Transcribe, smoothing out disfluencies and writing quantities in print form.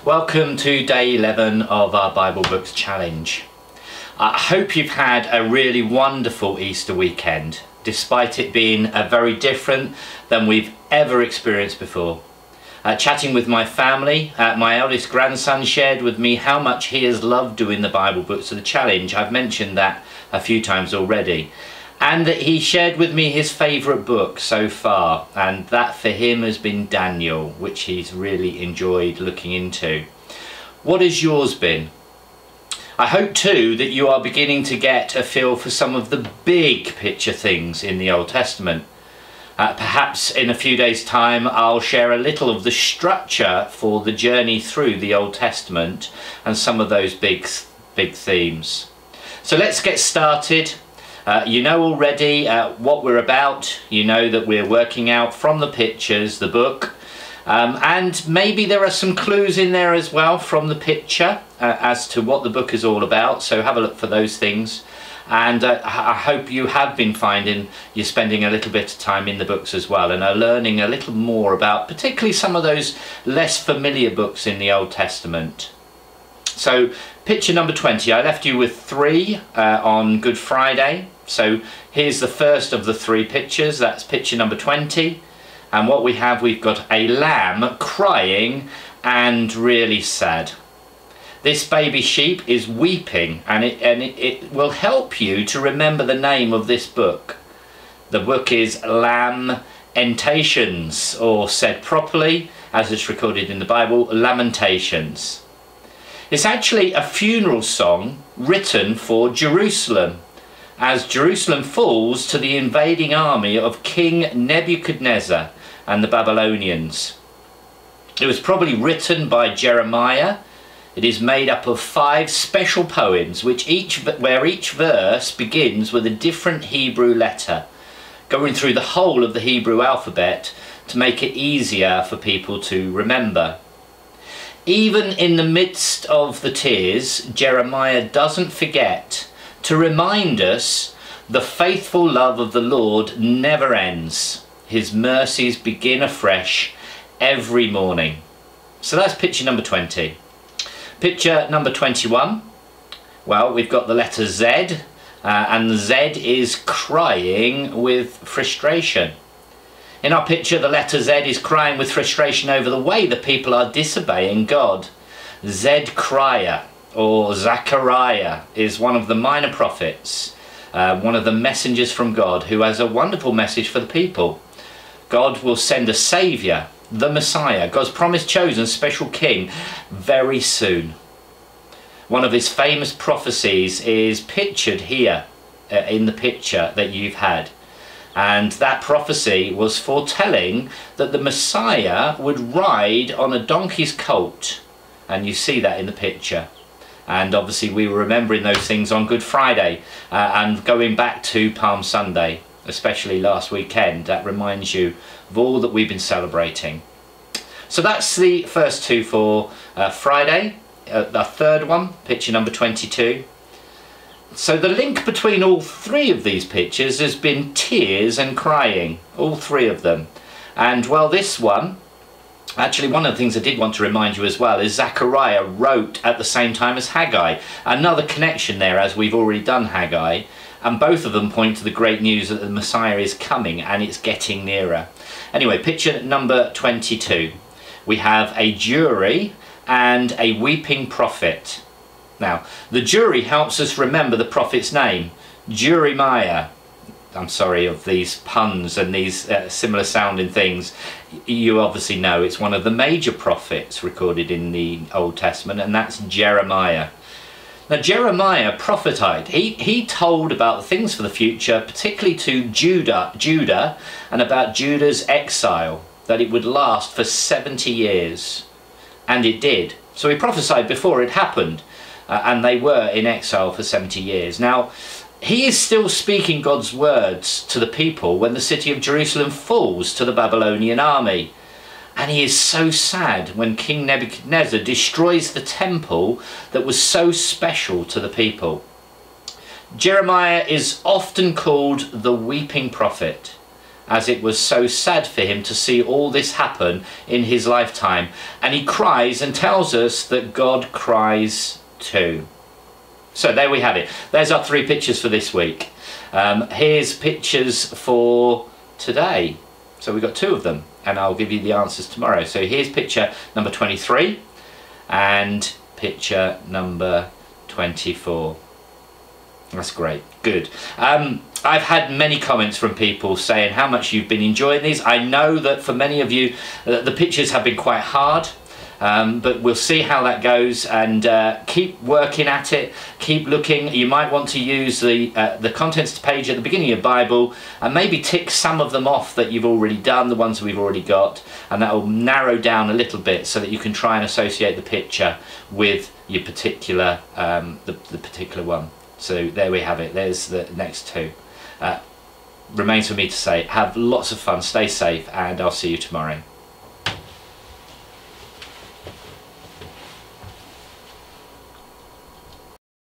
Welcome to day 11 of our Bible Books Challenge. I hope you've had a really wonderful Easter weekend, despite it being very different than we've ever experienced before. Chatting with my family, my eldest grandson shared with me how much he has loved doing the Bible Books of the Challenge. I've mentioned that a few times already. And that he shared with me his favourite book so far, and that for him has been Daniel, which he's really enjoyed looking into. What has yours been? I hope too that you are beginning to get a feel for some of the big picture things in the Old Testament. Perhaps in a few days' time I'll share a little of the structure for the journey through the Old Testament and some of those big themes. So let's get started. You know already what we're about. You know that we're working out from the pictures the book, and maybe there are some clues in there as well from the picture as to what the book is all about, so have a look for those things. And I hope you have been finding you're spending a little bit of time in the books as well and are learning a little more about particularly some of those less familiar books in the Old Testament. So picture number 20, I left you with 3 on Good Friday. So here's the first of the 3 pictures. That's picture number 20. And what we've got a lamb crying and really sad. This baby sheep is weeping, and it will help you to remember the name of this book. The book is Lamentations, or said properly, as it's recorded in the Bible, Lamentations. It's actually a funeral song written for Jerusalem, as Jerusalem falls to the invading army of King Nebuchadnezzar and the Babylonians. It was probably written by Jeremiah. It is made up of 5 special poems where each verse begins with a different Hebrew letter, going through the whole of the Hebrew alphabet to make it easier for people to remember. Even in the midst of the tears, Jeremiah doesn't forget to remind us the faithful love of the Lord never ends. His mercies begin afresh every morning. So that's picture number 20. Picture number 21. Well, we've got the letter Z, and Z is crying with frustration. In our picture, the letter Z is crying with frustration over the way the people are disobeying God. Zechariah, or Zachariah, is one of the minor prophets, one of the messengers from God, who has a wonderful message for the people. God will send a saviour, the Messiah, God's promised chosen special king, very soon. One of his famous prophecies is pictured here in the picture that you've had. And that prophecy was foretelling that the Messiah would ride on a donkey's colt. And you see that in the picture. And obviously we were remembering those things on Good Friday and going back to Palm Sunday, especially last weekend. That reminds you of all that we've been celebrating. So that's the first 2 for Friday. The third one, picture number 22. So the link between all 3 of these pictures has been tears and crying, all 3 of them. And well, this one, actually one of the things I did want to remind you as well is Zechariah wrote at the same time as Haggai. Another connection there, as we've already done Haggai, and both of them point to the great news that the Messiah is coming and it's getting nearer. Anyway, picture number 22. We have a jury and a weeping prophet. Now, the jury helps us remember the prophet's name, Jeremiah. I'm sorry of these puns and these similar sounding things. You obviously know it's one of the major prophets recorded in the Old Testament, and that's Jeremiah. Now, Jeremiah prophesied. He told about things for the future, particularly to Judah, and about Judah's exile, that it would last for 70 years. And it did. So he prophesied before it happened. And they were in exile for 70 years. Now, he is still speaking God's words to the people when the city of Jerusalem falls to the Babylonian army. And he is so sad when King Nebuchadnezzar destroys the temple that was so special to the people. Jeremiah is often called the weeping prophet. as it was so sad for him to see all this happen in his lifetime. And he cries and tells us that God cries too. So there we have it. There's our 3 pictures for this week. Here's pictures for today. So we've got 2 of them, and I'll give you the answers tomorrow. So here's picture number 23 and picture number 24. That's great. Good. I've had many comments from people saying how much you've been enjoying these. I know that for many of you the pictures have been quite hard, but we'll see how that goes, and keep working at it, keep looking. You might want to use the contents page at the beginning of your Bible and maybe tick some of them off that you've already done, the ones we've already got, and that will narrow down a little bit so that you can try and associate the picture with your particular the particular one. So there we have it. There's the next 2. Remains for me to say, have lots of fun, stay safe, and I'll see you tomorrow.